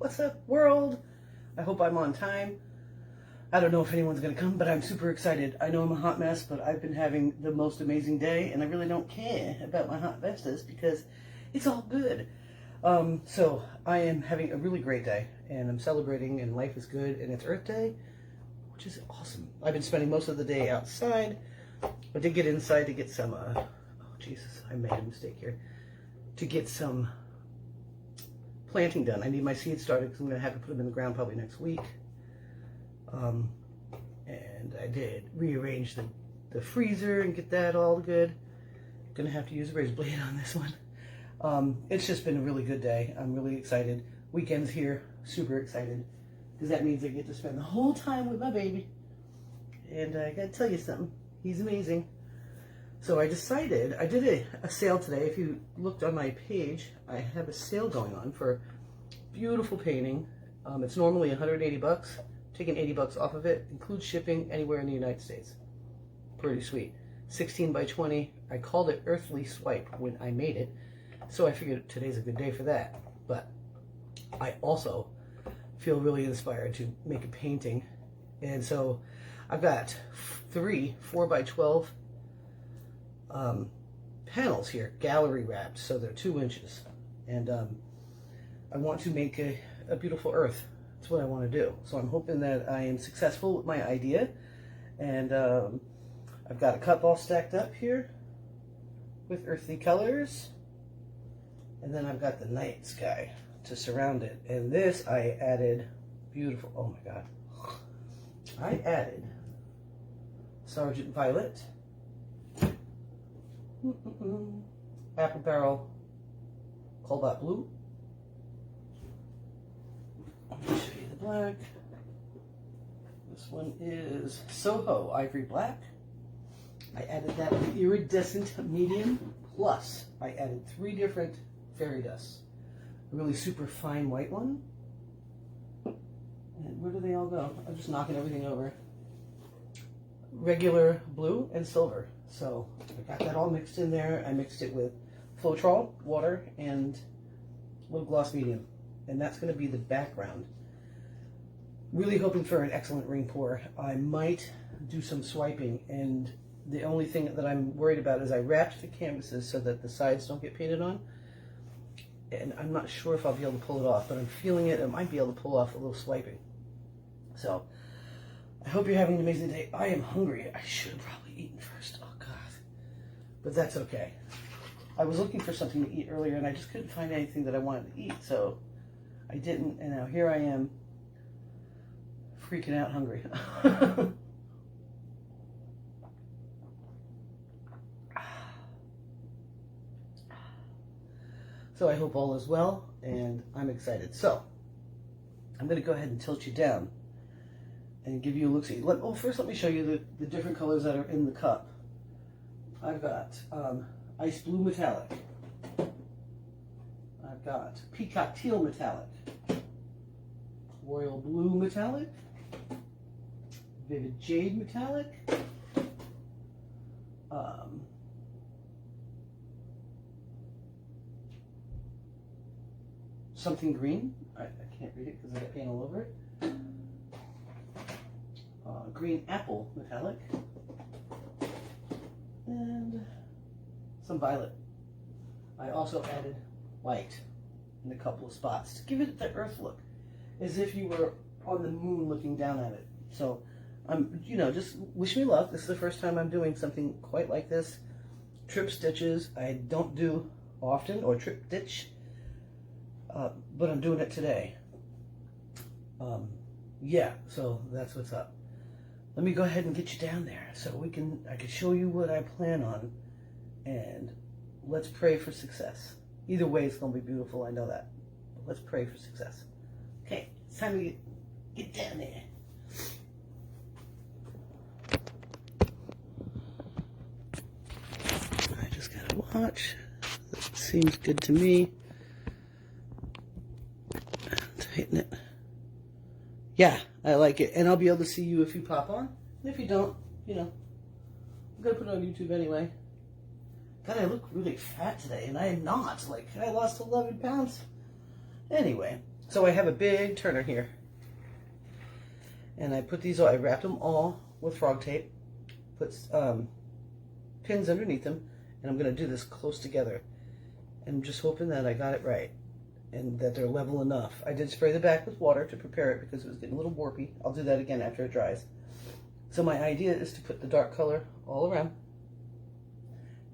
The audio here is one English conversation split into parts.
what's up, world? I hope I'm on time. I don't know if anyone's going to come, but I'm super excited. I know I'm a hot mess, but I've been having the most amazing day, and I really don't care about my hot messes because it's all good. So I am having a really great day, and I'm celebrating, and life is good, and it's Earth Day, which is awesome. I've been spending most of the day outside. I did get inside to get some, oh Jesus, I made a mistake here, to get some planting done. I need my seeds started because I'm going to have to put them in the ground probably next week. And I did rearrange the freezer and get that all good. Gonna have to use a razor blade on this one. It's just been a really good day. I'm really excited. Weekend's here, super excited, because that means I get to spend the whole time with my baby. And I gotta tell you something, he's amazing. So I decided, I did a sale today. If you looked on my page, I have a sale going on for beautiful painting. It's normally 180 bucks. Taking 80 bucks off of it, includes shipping anywhere in the United States. Pretty sweet. 16 by 20. I called it Earthly Swipe when I made it, so I figured today's a good day for that. But I also feel really inspired to make a painting, and so I've got 3 4 by 12 panels here, gallery wrapped, so they're 2 inches, and I want to make a beautiful earth. That's what I want to do. So I'm hoping that I am successful with my idea. And I've got a cup all stacked up here with earthly colors. And then I've got the night sky to surround it. And this I added beautiful, oh my God. I added Sergeant Violet, Apple Barrel, Cobalt Blue, show you the black. This one is Soho Ivory Black. I added that with Iridescent Medium Plus. I added 3 different fairy dusts. A really super fine white one. And where do they all go? I'm just knocking everything over. Regular blue and silver. So I got that all mixed in there. I mixed it with Floetrol, water, and Low Gloss Medium. And that's going to be the background. Really hoping for an excellent rain pour. I might do some swiping, and the only thing that I'm worried about is I wrapped the canvases so that the sides don't get painted on, and I'm not sure if I'll be able to pull it off, but I'm feeling it. I might be able to pull off a little swiping. So I hope you're having an amazing day. I am hungry. I should have probably eaten first. Oh God, but that's okay. I was looking for something to eat earlier, and I just couldn't find anything that I wanted to eat, so I didn't, and now here I am, freaking out hungry. So I hope all is well, and I'm excited. So I'm going to go ahead and tilt you down and give you a look-see. Well, first let me show you the different colors that are in the cup. I've got Ice Blue Metallic. I've got Peacock Teal Metallic. Royal Blue Metallic. Vivid Jade Metallic. Something Green. I can't read it because I got paint all over it. Green Apple Metallic. And some violet. I also added white in a couple of spots to give it the earth look, as if you were on the moon looking down at it. So just wish me luck. This is the first time I'm doing something quite like this. Trypditches I don't do often, or Trypditch, but I'm doing it today. Yeah, so that's what's up. Let me go ahead and get you down there so I can show you what I plan on, and let's pray for success. Either way, it's going to be beautiful, I know that. But let's pray for success. Okay, it's time to get down there. I just gotta watch. That seems good to me. Tighten it. Yeah, I like it. And I'll be able to see you if you pop on. And if you don't, I'm going to put it on YouTube anyway. God, I look really fat today, and I am not. Like, I lost 11 pounds. Anyway, So I have a big turner here. And I put these, I wrapped them all with frog tape, put pins underneath them, and I'm going to do this close together. And I'm just hoping that I got it right and that they're level enough. I did spray the back with water to prepare it because it was getting a little warpy. I'll do that again after it dries. So my idea is to put the dark color all around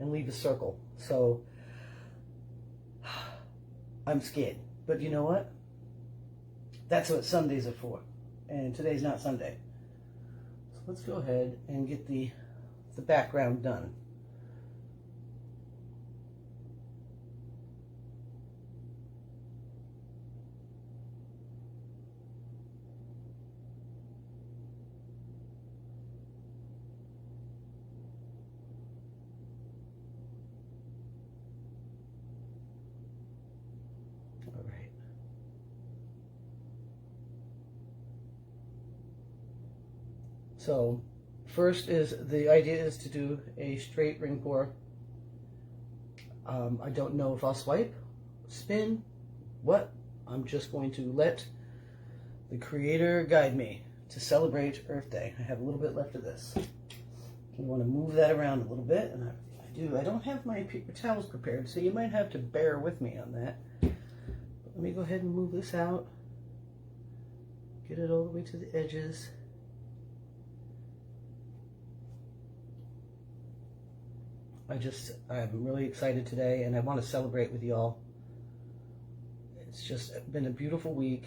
and leave a circle. So I'm scared, but you know what? That's what Sundays are for, and today's not Sunday. So let's go ahead and get the background done. So first is, the idea is to do a straight ring pour. I don't know if I'll swipe, spin, what. I'm just going to let the Creator guide me to celebrate Earth Day. I have a little bit left of this. You want to move that around a little bit, and I don't have my paper towels prepared, so you might have to bear with me on that. But let me go ahead and move this out. Get it all the way to the edges. I'm really excited today, and I want to celebrate with y'all. It's just been a beautiful week.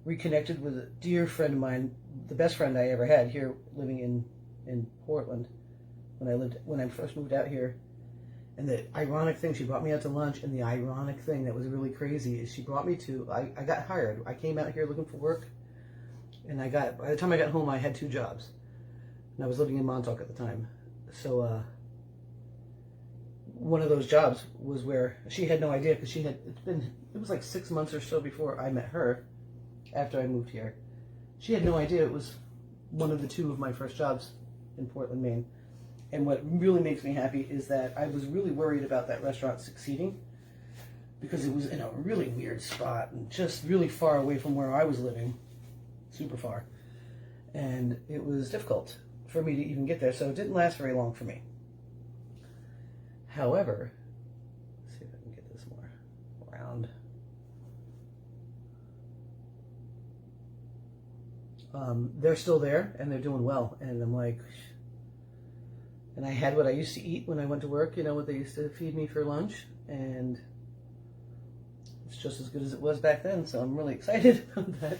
Reconnected with a dear friend of mine, the best friend I ever had here, living in Portland when I first moved out here. And the ironic thing, she brought me out to lunch, and the ironic thing that was really crazy is she brought me to, I got hired. I came out here looking for work, and by the time I got home, I had 2 jobs. And I was living in Montauk at the time. So, one of those jobs was where she had no idea, because it was like 6 months or so before I met her, after I moved here. She had no idea it was one of the 2 of my first jobs in Portland, Maine. And what really makes me happy is that I was really worried about that restaurant succeeding, because it was in a really weird spot and just really far away from where I was living, super far. And it was difficult for me to even get there, so it didn't last very long for me. However, let's see if I can get this more round. They're still there, and they're doing well. And I'm like, and I had what I used to eat when I went to work, you know, what they used to feed me for lunch, and it's just as good as it was back then, so I'm really excited about that.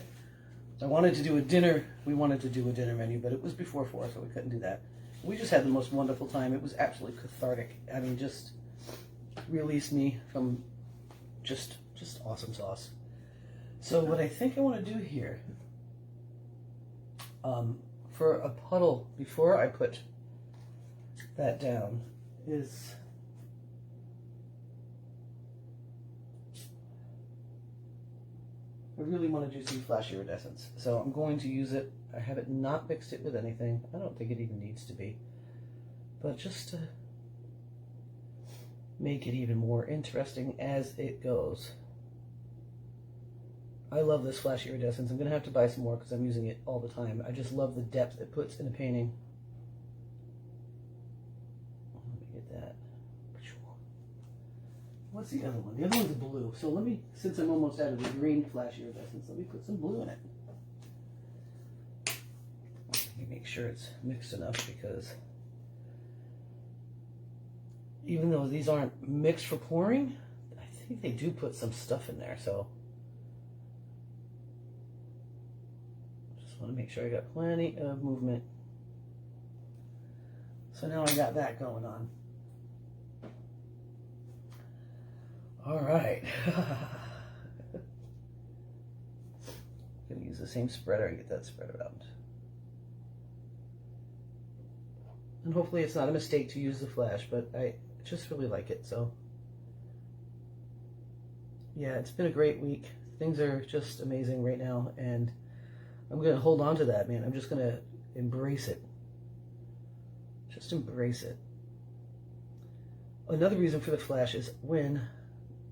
I wanted to do a dinner, we wanted to do a dinner menu, but it was before 4, so we couldn't do that. We just had the most wonderful time. It was absolutely cathartic. I mean, just released me from just awesome sauce. So what I think I want to do here, for a puddle, before I put that down, is I really want to do some flash iridescence. So I'm going to use it. I haven't not mixed it with anything. I don't think it even needs to be. But just to make it even more interesting as it goes. I love this flash iridescence. I'm going to have to buy some more because I'm using it all the time. I just love the depth it puts in a painting. Let me get that. What's the other one? The other one's blue. So let me, since I'm almost out of the green flash iridescence, let me put some blue in it. Let me make sure it's mixed enough, because even though these aren't mixed for pouring, I think they do put some stuff in there. So just want to make sure I got plenty of movement. So now I got that going on. All right. I'm going to use the same spreader and get that spread around. And hopefully it's not a mistake to use the flash, but I just really like it. So yeah, it's been a great week. Things are just amazing right now, and I'm going to hold on to that, man. I'm just going to embrace it. Just embrace it. Another reason for the flash is when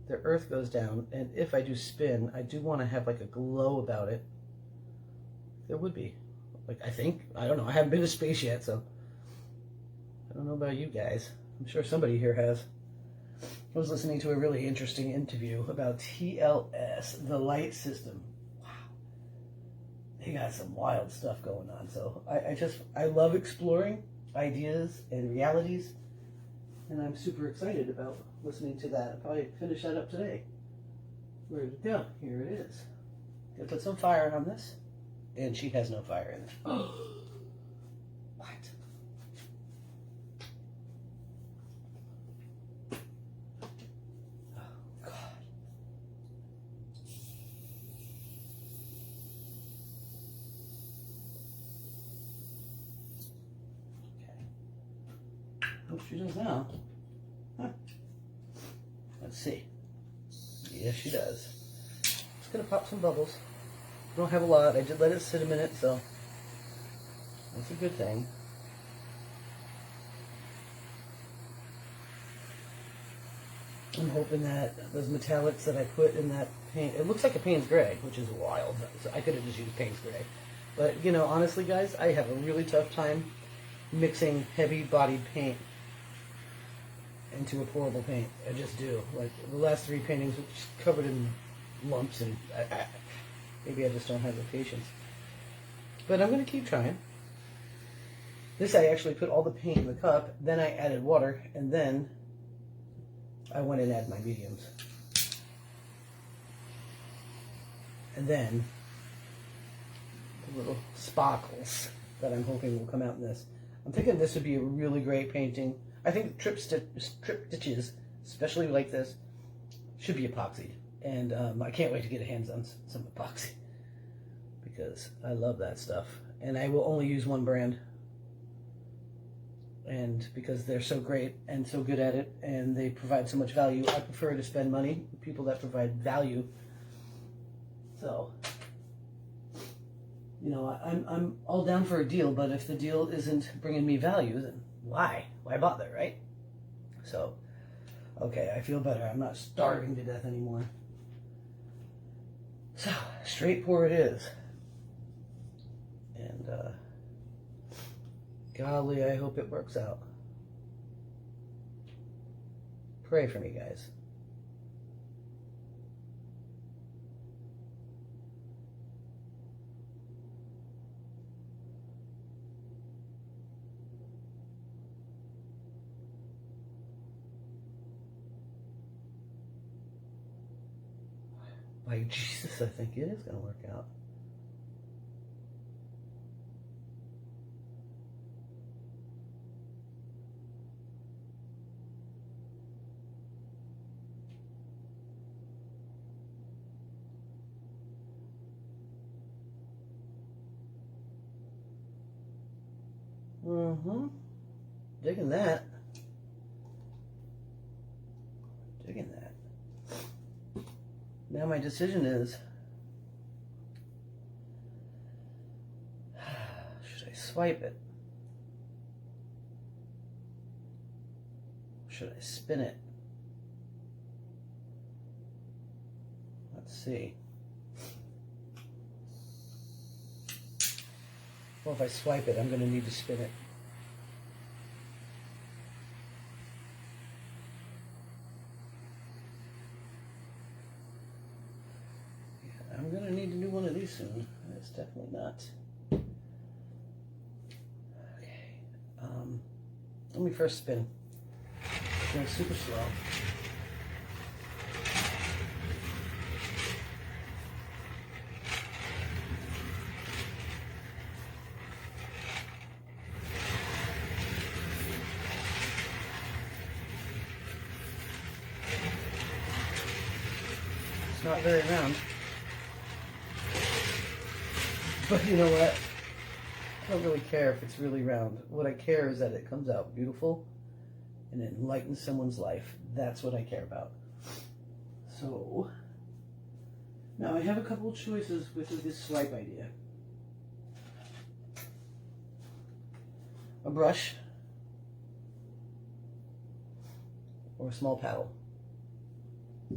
the earth goes down, and if I do spin, I do want to have like a glow about it. There would be. Like, I think. I don't know. I haven't been to space yet, so I don't know about you guys. I'm sure somebody here has. I was listening to a really interesting interview about TLS, the light system. Wow. They got some wild stuff going on. So I love exploring ideas and realities, and I'm super excited about listening to that. I'll probably finish that up today. Where did it go? Here it is. Gotta put some fire on this. And she has no fire in it. Oh. What? Oh, God. Okay. Oh, she does now. Huh. Let's see. Yes, she does. Just gonna pop some bubbles. Don't have a lot. I did let it sit a minute, so that's a good thing. I'm hoping that those metallics that I put in that paint, it looks like a Payne's Gray, which is wild. So I could have just used Payne's Gray. But, you know, honestly, guys, I have a really tough time mixing heavy-bodied paint into a pourable paint. I just do. Like, the last 3 paintings were just covered in lumps, and maybe I just don't have the patience. But I'm going to keep trying. This I actually put all the paint in the cup, then I added water, and then I went and added my mediums. And then the little sparkles that I'm hoping will come out in this. I'm thinking this would be a really great painting. I think Trypditches, especially like this, should be epoxied. And I can't wait to get hands on some epoxy, because I love that stuff. And I will only use one brand. And because they're so great and so good at it, and they provide so much value, I prefer to spend money with people that provide value. So, you know, I'm all down for a deal, but if the deal isn't bringing me value, then why? Why bother, right? So, okay, I feel better. I'm not starving to death anymore. So, straight pour it is. And, golly, I hope it works out. Pray for me, guys. By Jesus, I think it is going to work out. Digging that. Digging that. Now my decision is, should I swipe it? Should I spin it? Let's see. Well, if I swipe it, I'm going to need to spin it. Yeah, I'm going to need to do one of these soon. It's definitely not. Okay. Let me first spin. Going super slow. It's not very round. But you know what? I don't really care if it's really round. What I care is that it comes out beautiful and it enlightens someone's life. That's what I care about. So, now I have a couple of choices with this swipe idea. A brush or a small paddle. I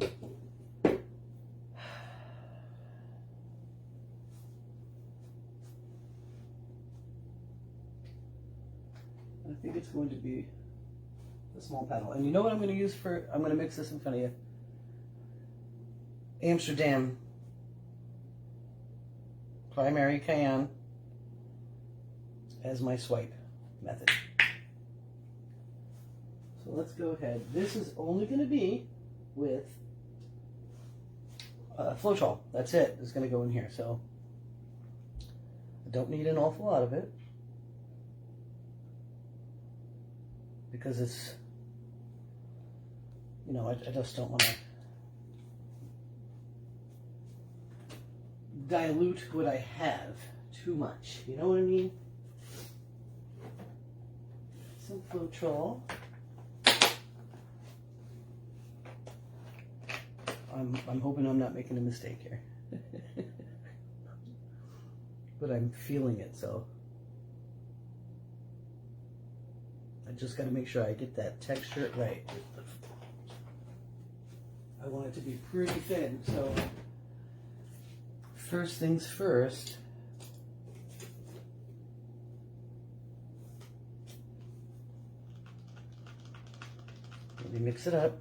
think it's going to be a small paddle. And you know what I'm going to use for, I'm going to mix this in front of you. Amsterdam Primary Cayenne as my swipe method. So let's go ahead. This is only going to be with Floetrol. That's it. It's going to go in here. So I don't need an awful lot of it because it's, you know, I just don't want to dilute what I have too much. You know what I mean? Some Floetrol. I'm hoping I'm not making a mistake here. But I'm feeling it, so I just got to make sure I get that texture right. I want it to be pretty thin, so first things first. Let me mix it up.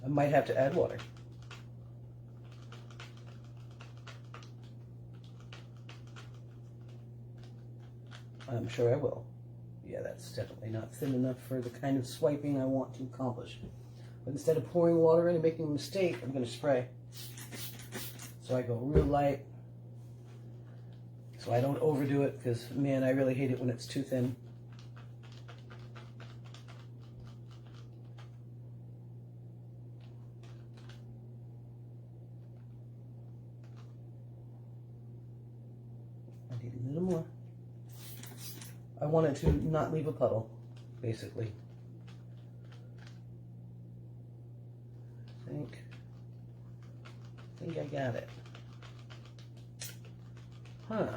I might have to add water. I'm sure I will. Yeah, that's definitely not thin enough for the kind of swiping I want to accomplish. But instead of pouring water in and making a mistake, I'm going to spray. So I go real light, so I don't overdo it, because man, I really hate it when it's too thin. I need a little more. I want it to not leave a puddle, basically. I think I got it. Huh.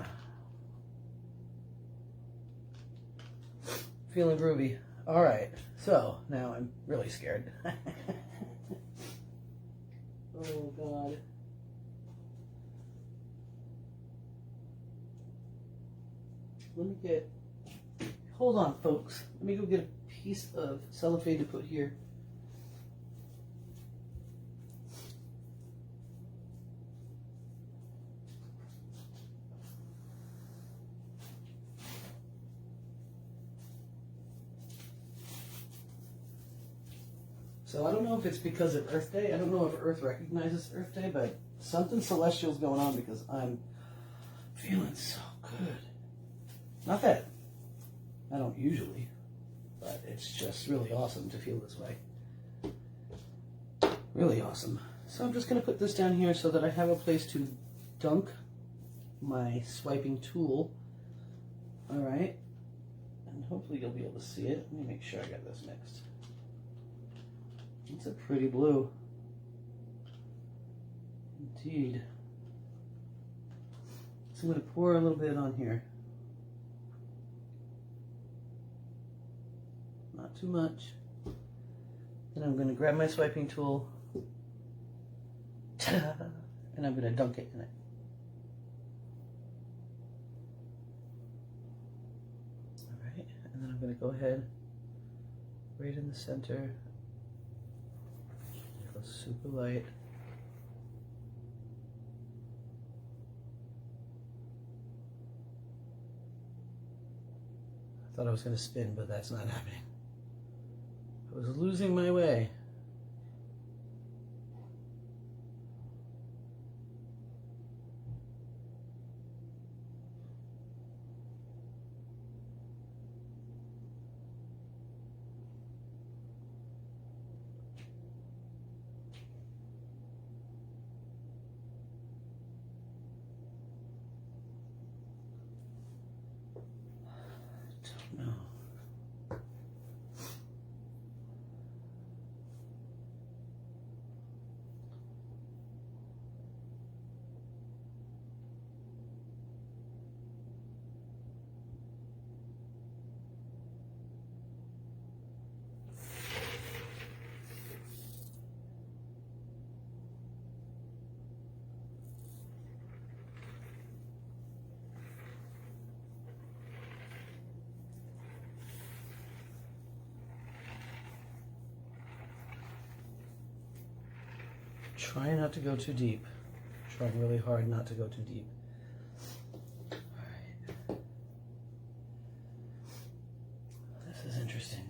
Feeling groovy. All right, so now I'm really scared. Oh God. Let me get, hold on folks. Let me go get a piece of cellophane to put here. So I don't know if it's because of Earth Day. I don't know if Earth recognizes Earth Day, but something celestial is going on because I'm feeling so good. Not that I don't usually, but it's just really awesome to feel this way. Really awesome. So I'm just going to put this down here so that I have a place to dunk my swiping tool. All right. And hopefully you'll be able to see it. Let me make sure I got this mixed. It's a pretty blue. Indeed. So I'm going to pour a little bit on here. Not too much. Then I'm going to grab my swiping tool. Ta-da! And I'm going to dunk it in it. Alright, and then I'm going to go ahead right in the center. Go super light. I thought I was going to spin, but that's not happening. I was losing my way. Try not to go too deep. Trying really hard not to go too deep. Alright. This is interesting.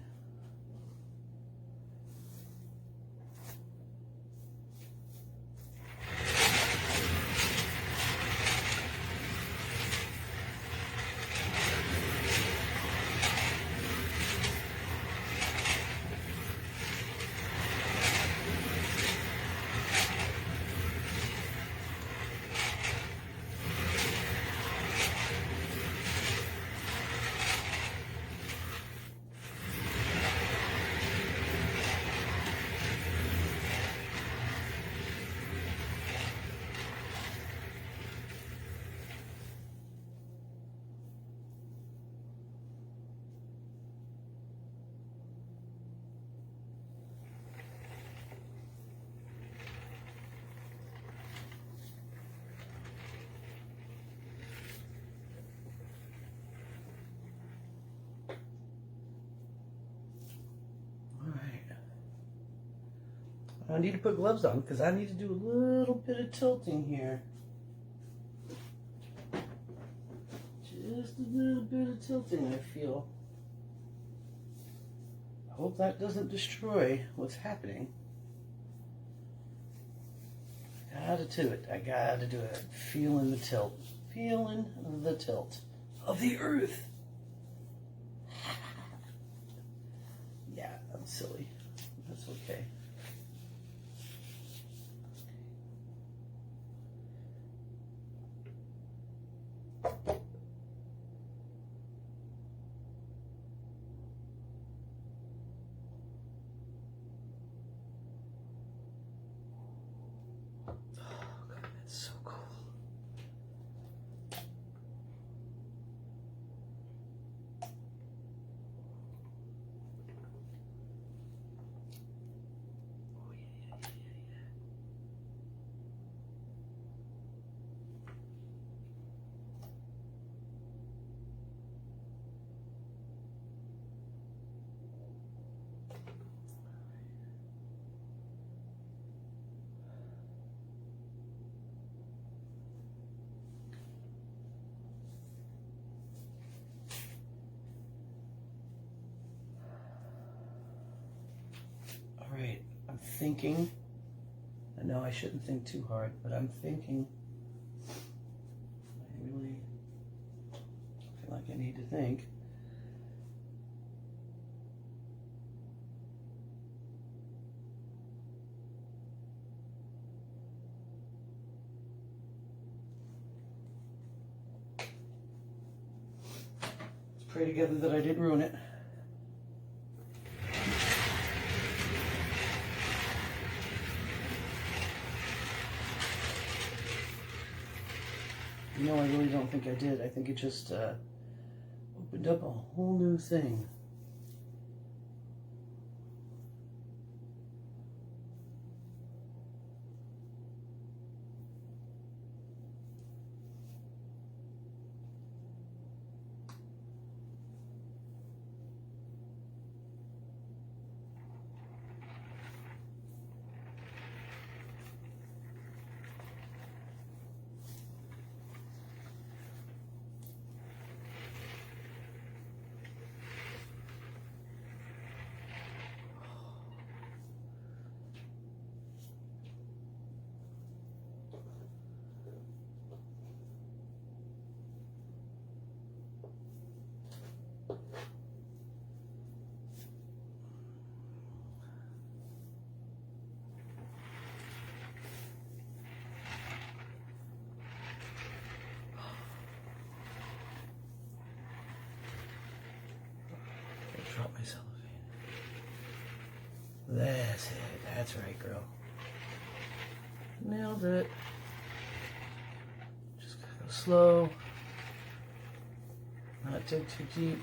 I need to put gloves on because I need to do a little bit of tilting here. Just a little bit of tilting, I feel. I hope that doesn't destroy what's happening. I gotta do it. I gotta do it. Feeling the tilt. Feeling the tilt of the earth. Yeah, I'm silly. That's okay. I'm thinking, I know I shouldn't think too hard, but I'm thinking, I really feel like I need to think. Let's pray together that I didn't ruin it. No, I really don't think I did. I think it just opened up a whole new thing. Drop my cellophane. That's it. That's right, girl. Nailed it. Just gotta go slow. Not dig too deep.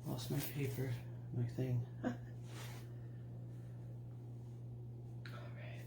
Lost my paper. My thing. All right.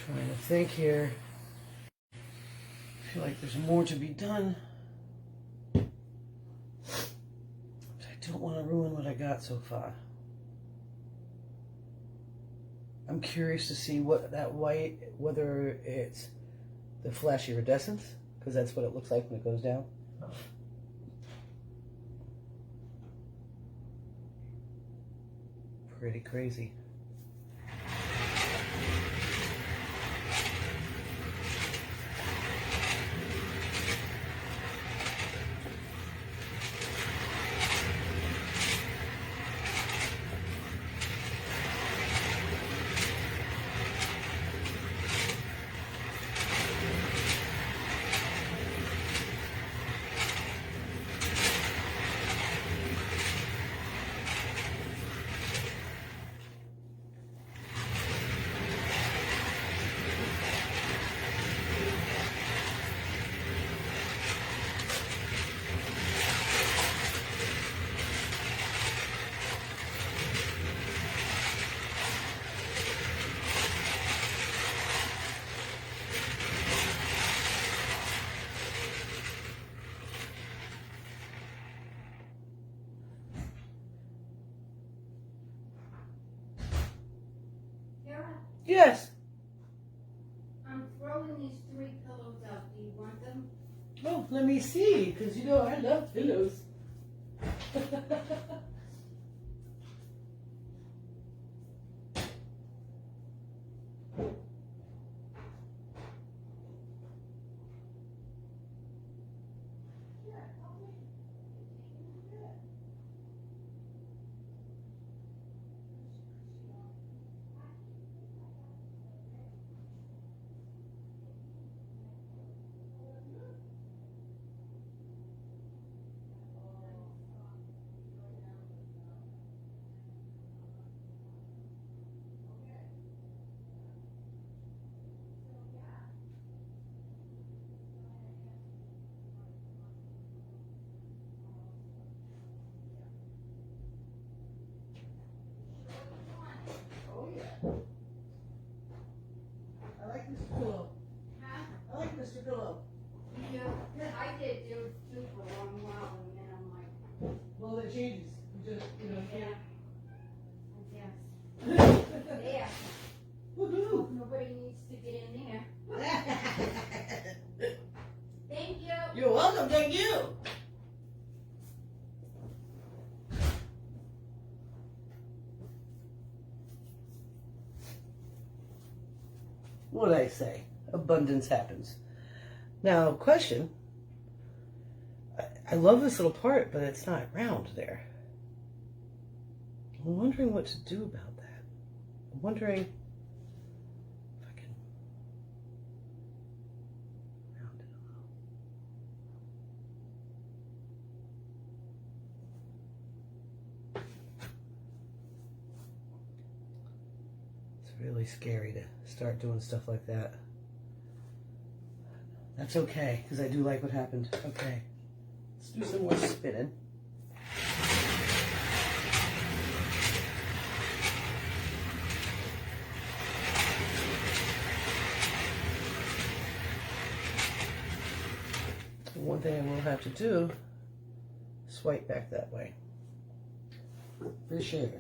Trying to think here. I feel like there's more to be done. But I don't want to ruin what I got so far. I'm curious to see what that white, whether it's the flashy iridescence, because that's what it looks like when it goes down. Pretty crazy. Yes. I'm throwing these 3 pillows out. Do you want them? Oh, let me see, because you know I love pillows. I like Mr. Pillow. Huh? I like Mr. Pillow. Yeah, I did too for a long while, and then I'm like, Well, it changes. You just, you know, yeah, I can't. guess. There. Woohoo! Nobody needs to get in there. Thank you. You're welcome. Thank you. What did I say? Abundance happens. Now, question. I love this little part, but it's not round there. I'm wondering what to do about that. I'm wondering if I can round it a little. It's really scary to start doing stuff like that. That's okay, because I do like what happened. Okay, let's do some more spinning. One thing I will have to do, swipe back that way. For sure.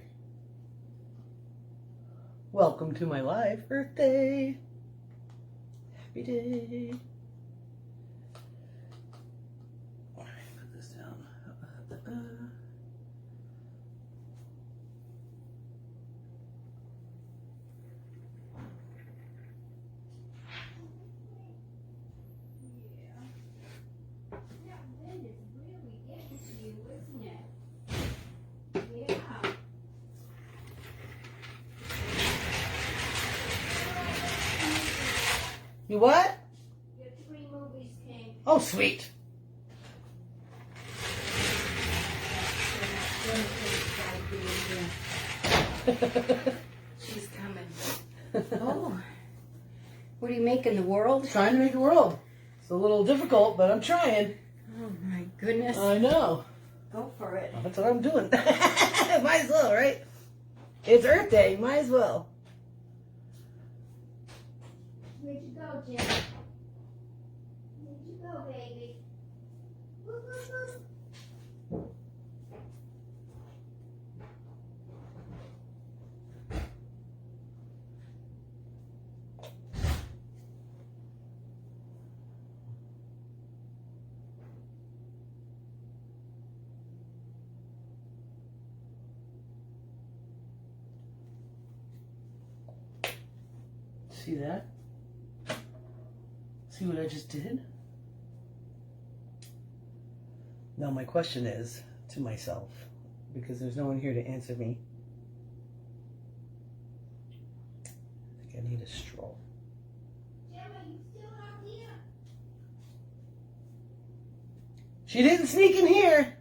Welcome to my live birthday. Happy day. All right, put this down. You what? Your 3 movies came. Oh, sweet. She's coming. Oh. What are you making, the world? Trying to make the world. It's a little difficult, but I'm trying. Oh my goodness. I know. Go for it. Well, that's what I'm doing. Might as well, right? It's Earth Day. Might as well. Where'd you go, Jim? Where'd you go, baby? Whoop, whoop, whoop. See that? See what I just did? Now my question is to myself, because there's no one here to answer me. I think I need a straw. Jim, are you still out here? She didn't sneak in here.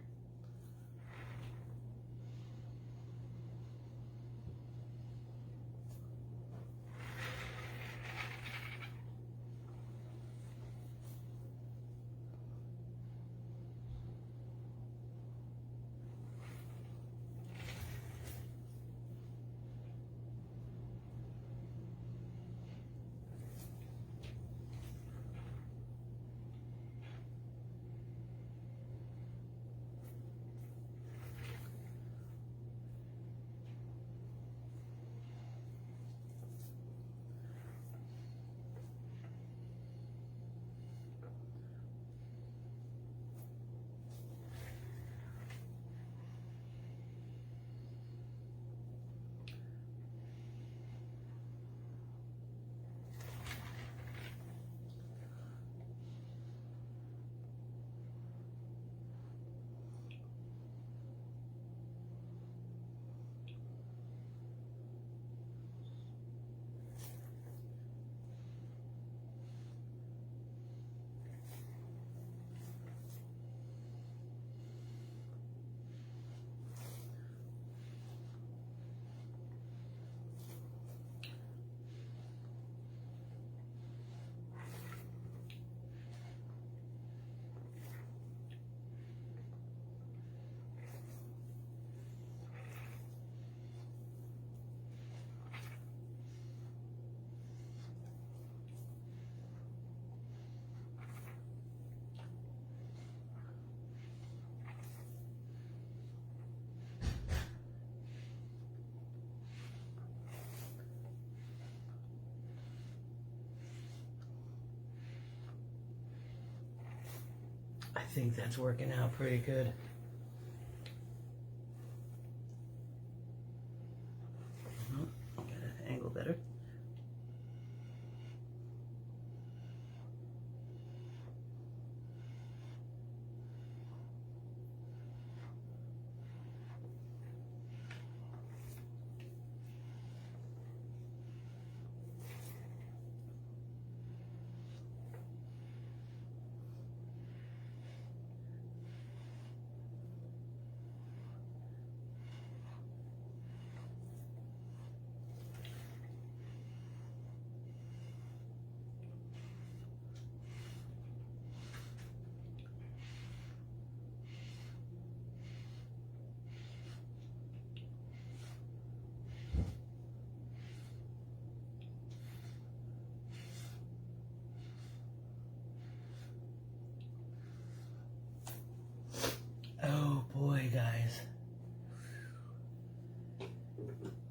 I think that's working out pretty good. Get an angle better. Oh boy, guys. Oh,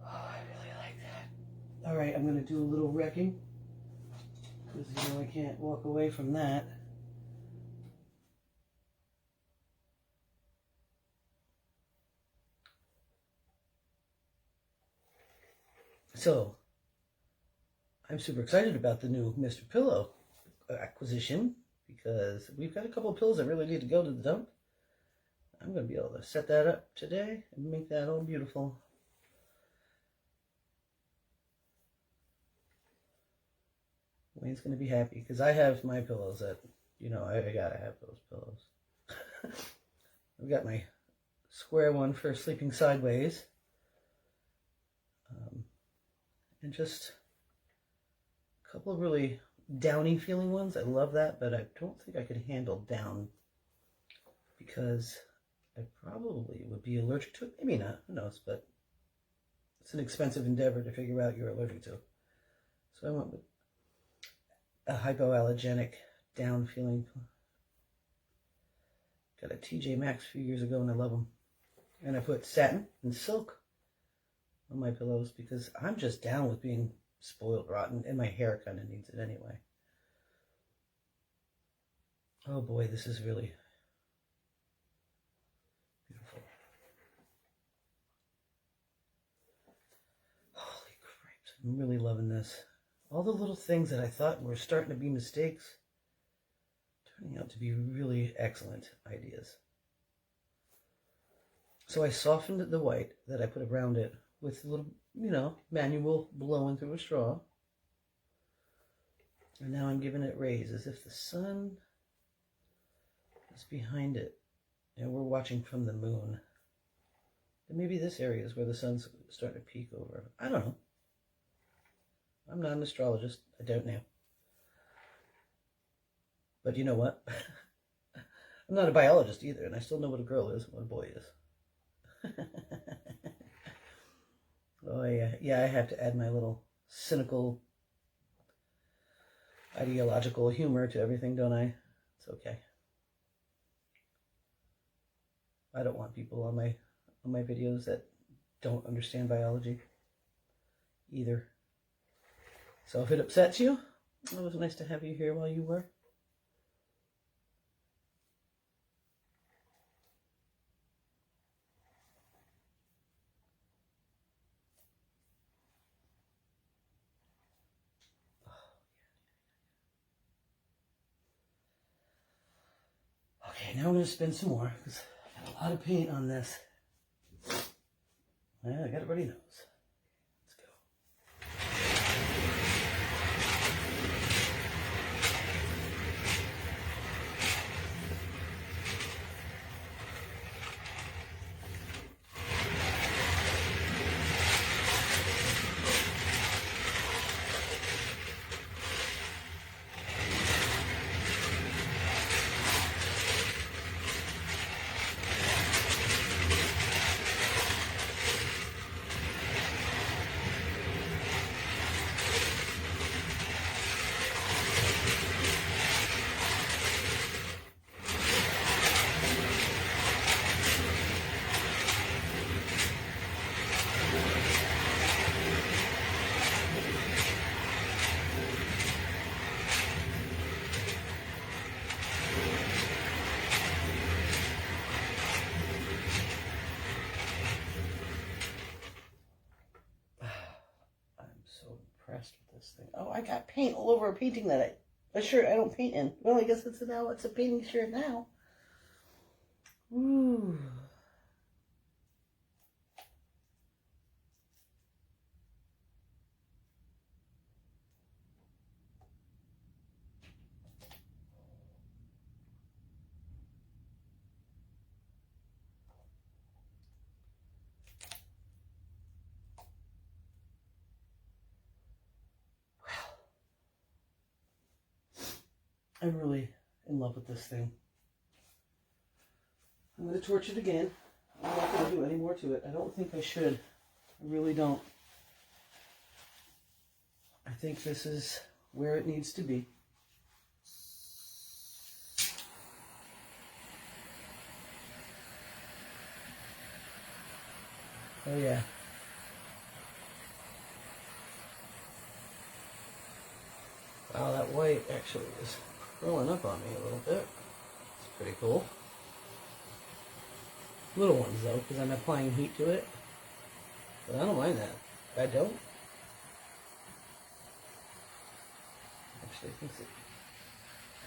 I really like that. All right, I'm going to do a little wrecking, because you know I can't walk away from that. So, I'm super excited about the new Mr. Pillow acquisition, because we've got a couple of pillows that really need to go to the dump. I'm going to be able to set that up today and make that all beautiful. Wayne's going to be happy because I have my pillows that, you know, I gotta have those pillows. I've got my square one for sleeping sideways. And just a couple of really downy feeling ones. I love that, but I don't think I could handle down because I probably would be allergic to it. Maybe not, who knows, but it's an expensive endeavor to figure out you're allergic to. So I went with a hypoallergenic down feeling. Got a TJ Maxx a few years ago and I love them. And I put satin and silk on my pillows because I'm just down with being spoiled rotten and my hair kind of needs it anyway. Oh boy, this is really beautiful. Holy crap, I'm really loving this. All the little things that I thought were starting to be mistakes turning out to be really excellent ideas. So I softened the white that I put around it with a little, you know, manual blowing through a straw. And now I'm giving it rays as if the sun is behind it and we're watching from the moon. And maybe this area is where the sun's starting to peek over. I don't know. I'm not an astrologist. I don't know. But you know what? I'm not a biologist either, and I still know what a girl is and what a boy is. Oh yeah, yeah, I have to add my little cynical, ideological humor to everything, don't I? It's okay. I don't want people on my videos that don't understand biology either. So if it upsets you, it was nice to have you here while you were. Okay, now I'm going to spin some more because I got a lot of paint on this. Yeah, I got a runny nose. Let's go. With this thing. Oh, I got paint all over a painting that a shirt I don't paint in. Well, I guess it's a painting shirt now. Ooh. I'm really in love with this thing. I'm going to torch it again. I'm not going to do any more to it. I don't think I should. I really don't. I think this is where it needs to be. Oh yeah. Wow, that white actually is curling up on me a little bit. It's pretty cool. Little ones though, because I'm applying heat to it. But I don't mind that. I don't.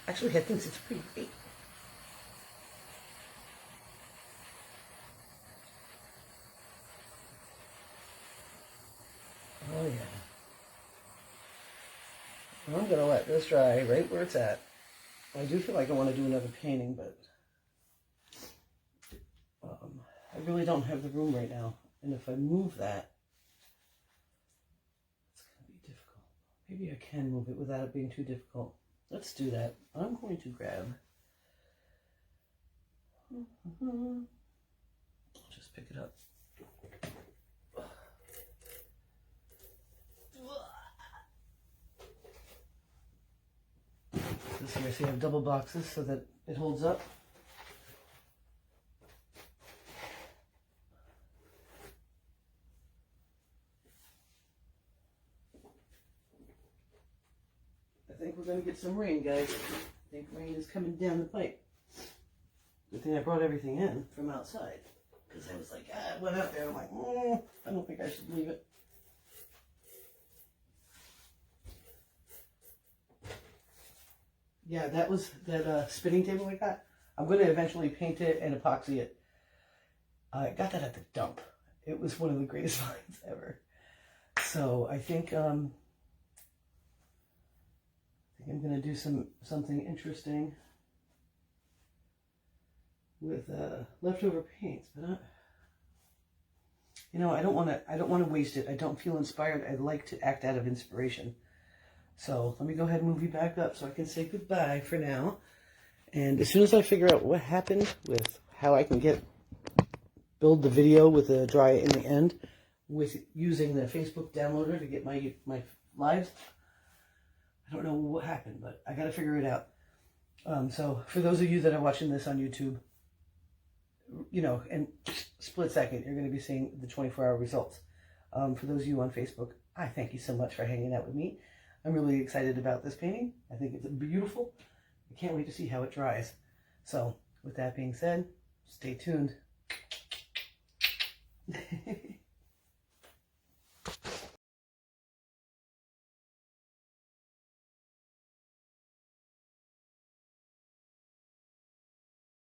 Actually, I think it's pretty great. Oh yeah. I'm going to let this dry right where it's at. I do feel like I want to do another painting, but I really don't have the room right now. And if I move that, it's going to be difficult. Maybe I can move it without it being too difficult. Let's do that. I'm going to grab... I'll just pick it up. This here, so you have double boxes so that it holds up. I think we're going to get some rain, guys. I think rain is coming down the pipe. Good thing I brought everything in from outside. Because I was like, I went out there, I'm like, I don't think I should leave it. Yeah, that was that spinning table I got. I'm going to eventually paint it and epoxy it. I got that at the dump. It was one of the greatest finds ever. So I think I'm going to do something interesting with leftover paints, but you know, I don't want to waste it. I don't feel inspired. I like to act out of inspiration. So let me go ahead and move you back up so I can say goodbye for now. And as soon as I figure out what happened with how I can build the video with the dry in the end with using the Facebook downloader to get my lives, I don't know what happened, but I got to figure it out. So for those of you that are watching this on YouTube, you know, in split second, you're going to be seeing the 24-hour results. For those of you on Facebook, I thank you so much for hanging out with me. I'm really excited about this painting. I think it's beautiful. I can't wait to see how it dries. So with that being said, stay tuned.